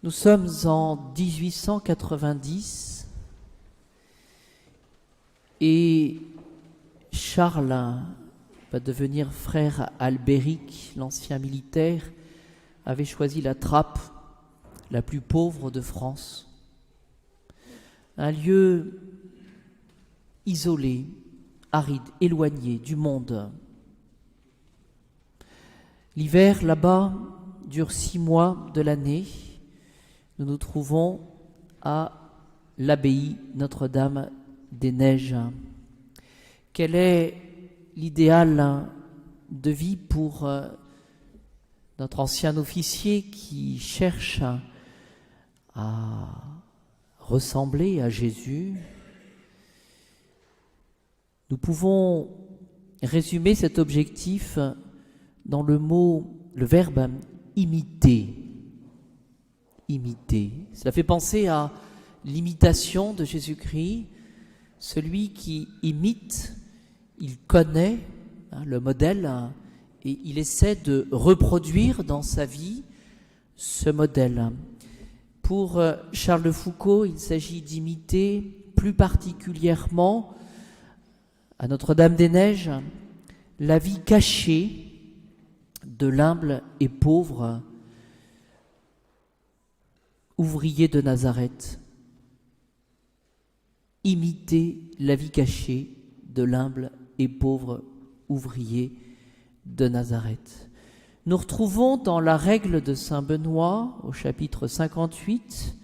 Nous sommes en 1890 et Charles va devenir frère Albéric, l'ancien militaire, avait choisi la Trappe, la plus pauvre de France. Un lieu isolé, aride, éloigné du monde. L'hiver là-bas dure 6 mois de l'année. Nous nous trouvons à l'abbaye Notre-Dame-des-Neiges. Quel est l'idéal de vie pour notre ancien officier qui cherche à ressembler à Jésus? Nous pouvons résumer cet objectif dans le verbe imiter. Imiter. Cela fait penser à l'imitation de Jésus-Christ. Celui qui imite, il connaît le modèle et il essaie de reproduire dans sa vie ce modèle. Pour Charles de Foucault, il s'agit d'imiter plus particulièrement à Notre-Dame-des-Neiges la vie cachée de l'humble et pauvre ouvrier de Nazareth. Imiter la vie cachée de l'humble et pauvre ouvrier de Nazareth. Nous retrouvons dans la règle de saint Benoît, au chapitre 58,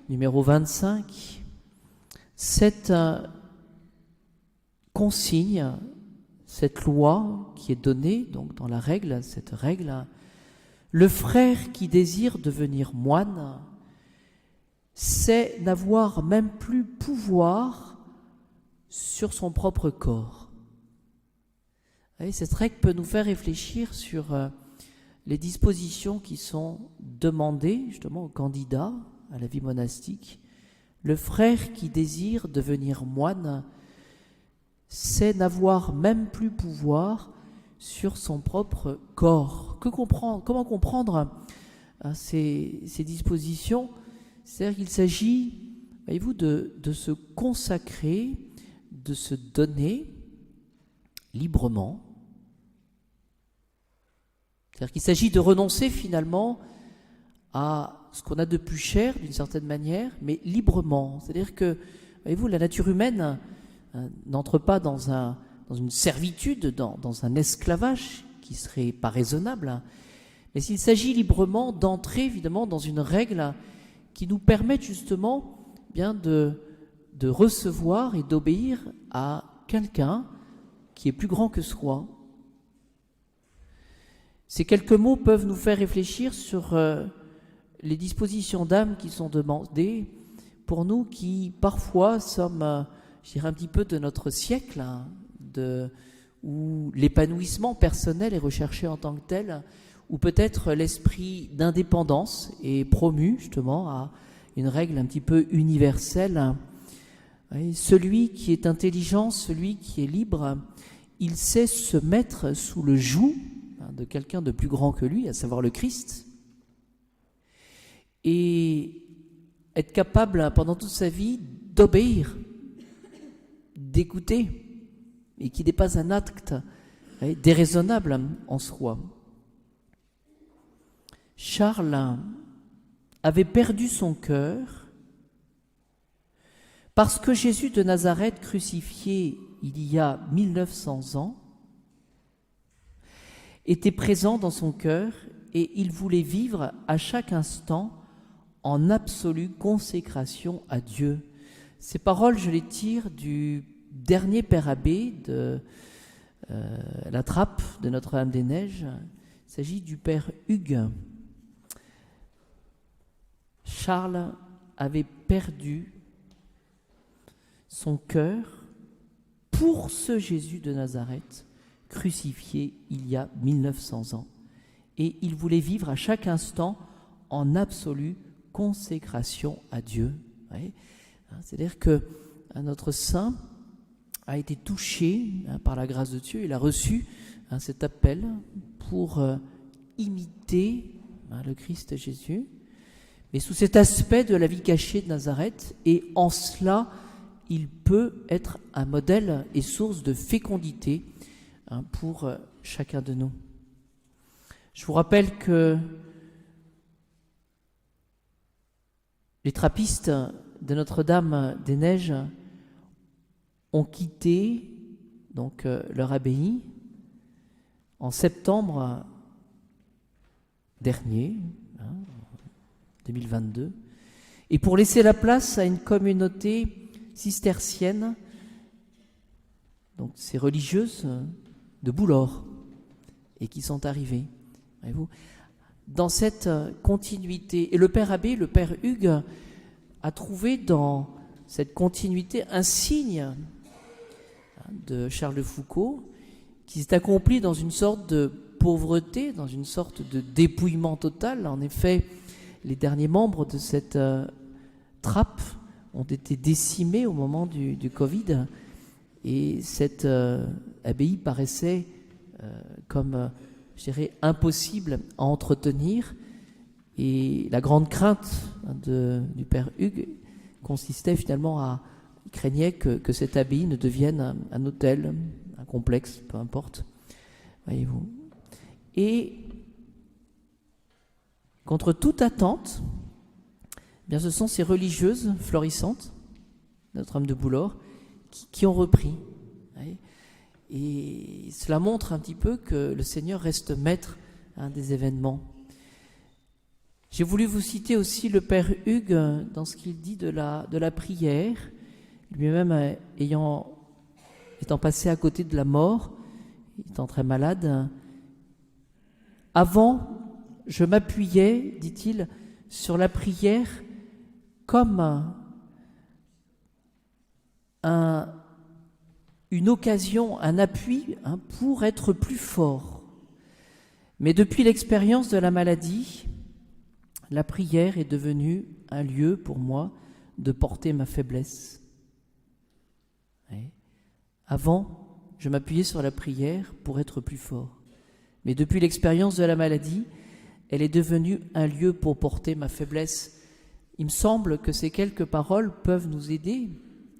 numéro 25, cette consigne, cette loi qui est donnée donc dans la règle, cette règle: le frère qui désire devenir moine, c'est n'avoir même plus pouvoir sur son propre corps. Vous voyez, cette règle peut nous faire réfléchir sur les dispositions qui sont demandées justement aux candidats à la vie monastique. Le frère qui désire devenir moine, c'est n'avoir même plus pouvoir sur son propre corps. Comment comprendre ces dispositions? C'est-à-dire qu'il s'agit, voyez-vous, de se consacrer, de se donner librement. C'est-à-dire qu'il s'agit de renoncer finalement à ce qu'on a de plus cher d'une certaine manière, mais librement. C'est-à-dire que, voyez-vous, la nature humaine n'entre pas dans une servitude, dans un esclavage qui serait pas raisonnable, mais s'il s'agit librement d'entrer évidemment dans une règle qui nous permette justement bien de recevoir et d'obéir à quelqu'un qui est plus grand que soi. Ces quelques mots peuvent nous faire réfléchir sur les dispositions d'âme qui sont demandées pour nous qui parfois sommes, je dirais, un petit peu de notre siècle, où l'épanouissement personnel est recherché en tant que tel, où peut-être l'esprit d'indépendance est promu justement à une règle un petit peu universelle. Celui qui est intelligent, celui qui est libre, il sait se mettre sous le joug de quelqu'un de plus grand que lui, à savoir le Christ, et être capable pendant toute sa vie d'obéir, d'écouter, et qui n'est pas un acte déraisonnable en soi. Charles avait perdu son cœur parce que Jésus de Nazareth, crucifié il y a 1900 ans, était présent dans son cœur et il voulait vivre à chaque instant en absolue consécration à Dieu. Ces paroles, je les tire du dernier père abbé de la Trappe de Notre-Dame-des-Neiges. Il s'agit du père Hugues. Charles avait perdu son cœur pour ce Jésus de Nazareth, crucifié il y a 1900 ans. Et il voulait vivre à chaque instant en absolue consécration à Dieu. C'est-à-dire que notre saint a été touché par la grâce de Dieu. Il a reçu cet appel pour imiter le Christ Jésus. mais sous cet aspect de la vie cachée de Nazareth, et en cela, il peut être un modèle et source de fécondité pour chacun de nous. Je vous rappelle que les trappistes de Notre-Dame-des-Neiges ont quitté donc leur abbaye en septembre dernier, 2022, et pour laisser la place à une communauté cistercienne, donc ces religieuses de Boulor, et qui sont arrivées, voyez-vous, dans cette continuité. Et le père abbé, le père Hugues, a trouvé dans cette continuité un signe de Charles de Foucault qui s'est accompli dans une sorte de pauvreté, dans une sorte de dépouillement total. En effet, les derniers membres de cette trappe ont été décimés au moment du Covid, et cette abbaye paraissait comme, je dirais, impossible à entretenir. Et la grande crainte du père Hugues consistait finalement il craignait que cette abbaye ne devienne un hôtel, un complexe, peu importe, voyez-vous. Et contre toute attente, eh bien, ce sont ces religieuses florissantes, Notre-Dame de Boulor, qui ont repris. Voyez. Et cela montre un petit peu que le Seigneur reste maître des événements. J'ai voulu vous citer aussi le père Hugues dans ce qu'il dit de la prière, lui-même étant passé à côté de la mort, étant très malade. Avant, je m'appuyais, dit-il, sur la prière comme une occasion, un appui pour être plus fort. Mais depuis l'expérience de la maladie, la prière est devenue un lieu pour moi de porter ma faiblesse. Avant, je m'appuyais sur la prière pour être plus fort. Mais depuis l'expérience de la maladie, elle est devenue un lieu pour porter ma faiblesse. Il me semble que ces quelques paroles peuvent nous aider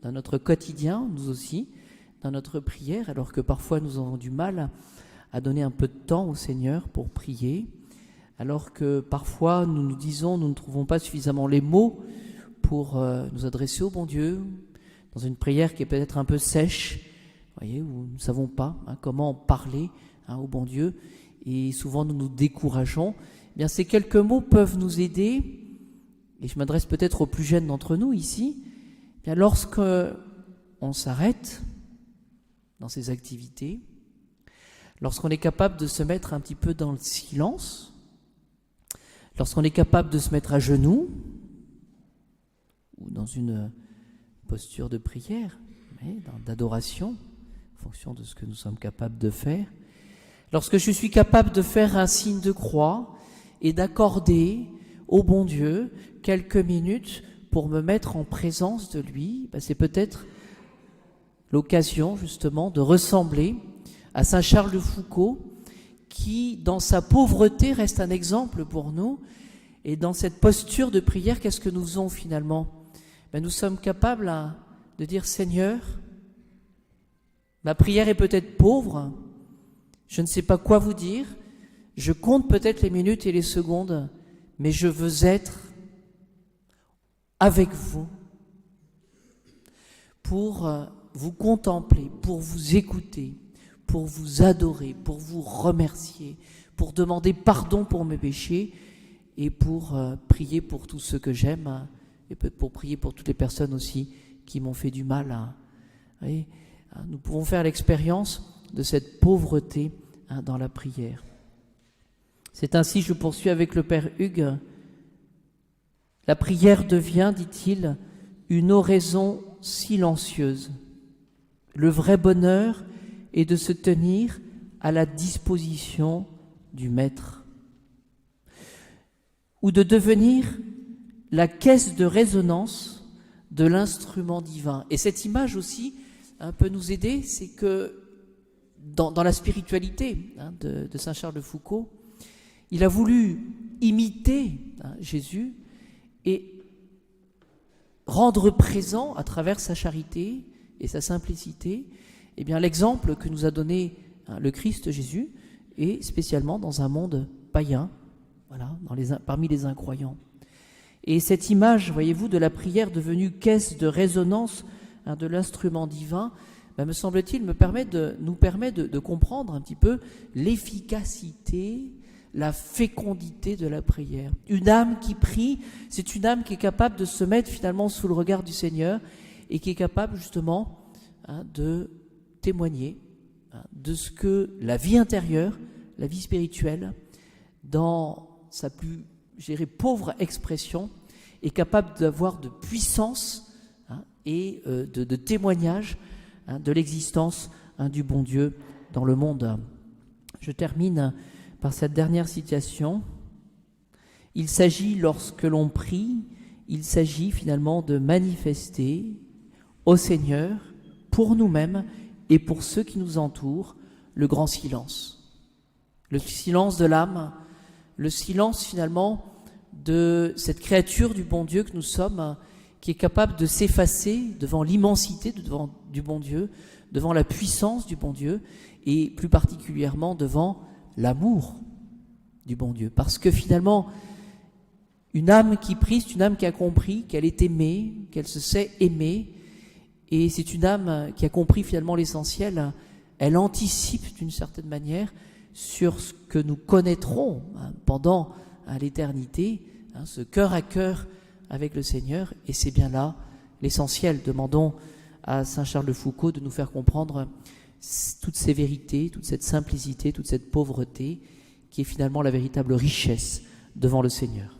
dans notre quotidien, nous aussi, dans notre prière, alors que parfois nous avons du mal à donner un peu de temps au Seigneur pour prier, alors que parfois nous nous disons, nous ne trouvons pas suffisamment les mots pour nous adresser au bon Dieu, dans une prière qui est peut-être un peu sèche, voyez, où nous ne savons pas comment parler au bon Dieu, et souvent nous nous décourageons. Eh bien, ces quelques mots peuvent nous aider, et je m'adresse peut-être aux plus jeunes d'entre nous ici. Eh bien, lorsque on s'arrête dans ces activités, lorsqu'on est capable de se mettre un petit peu dans le silence, lorsqu'on est capable de se mettre à genoux, ou dans une posture de prière, d'adoration, en fonction de ce que nous sommes capables de faire, lorsque je suis capable de faire un signe de croix et d'accorder au bon Dieu quelques minutes pour me mettre en présence de lui, c'est peut-être l'occasion justement de ressembler à saint Charles de Foucault qui, dans sa pauvreté, reste un exemple pour nous. Et dans cette posture de prière, qu'est-ce que nous faisons finalement ? Nous sommes capables de dire « Seigneur, ma prière est peut-être pauvre, je ne sais pas quoi vous dire, je compte peut-être les minutes et les secondes, mais je veux être avec vous pour vous contempler, pour vous écouter, pour vous adorer, pour vous remercier, pour demander pardon pour mes péchés et pour prier pour tous ceux que j'aime et pour prier pour toutes les personnes aussi qui m'ont fait du mal. Voyez, nous pouvons faire l'expérience de cette pauvreté dans la prière. C'est ainsi, je poursuis avec le père Hugues, la prière devient, dit-il, une oraison silencieuse. Le vrai bonheur est de se tenir à la disposition du Maître, ou de devenir la caisse de résonance de l'instrument divin. Et cette image aussi peut nous aider, c'est que dans la spiritualité de saint Charles de Foucault, il a voulu imiter Jésus, et rendre présent à travers sa charité et sa simplicité, eh bien l'exemple que nous a donné le Christ Jésus, et spécialement dans un monde païen, voilà, parmi les incroyants. Et cette image, voyez-vous, de la prière devenue caisse de résonance de l'instrument divin, me semble-t-il, nous permet de comprendre un petit peu l'efficacité, la fécondité de la prière. Une âme qui prie, c'est une âme qui est capable de se mettre finalement sous le regard du Seigneur et qui est capable justement de témoigner de ce que la vie intérieure, la vie spirituelle, dans sa plus, pauvre expression, est capable d'avoir de puissance et de témoignage de l'existence du bon Dieu dans le monde. Je termine par cette dernière citation. Il s'agit, lorsque l'on prie, il s'agit finalement de manifester au Seigneur, pour nous-mêmes et pour ceux qui nous entourent, le grand silence. Le silence de l'âme, le silence finalement de cette créature du bon Dieu que nous sommes, qui est capable de s'effacer devant l'immensité du bon Dieu, devant la puissance du bon Dieu, et plus particulièrement devant l'amour du bon Dieu. Parce que finalement, une âme qui prie, c'est une âme qui a compris qu'elle est aimée, qu'elle se sait aimée, et c'est une âme qui a compris finalement l'essentiel. Elle anticipe d'une certaine manière sur ce que nous connaîtrons pendant l'éternité, ce cœur à cœur avec le Seigneur, et c'est bien là l'essentiel. Demandons à saint Charles de Foucauld de nous faire comprendre toutes ces vérités, toute cette simplicité, toute cette pauvreté, qui est finalement la véritable richesse devant le Seigneur.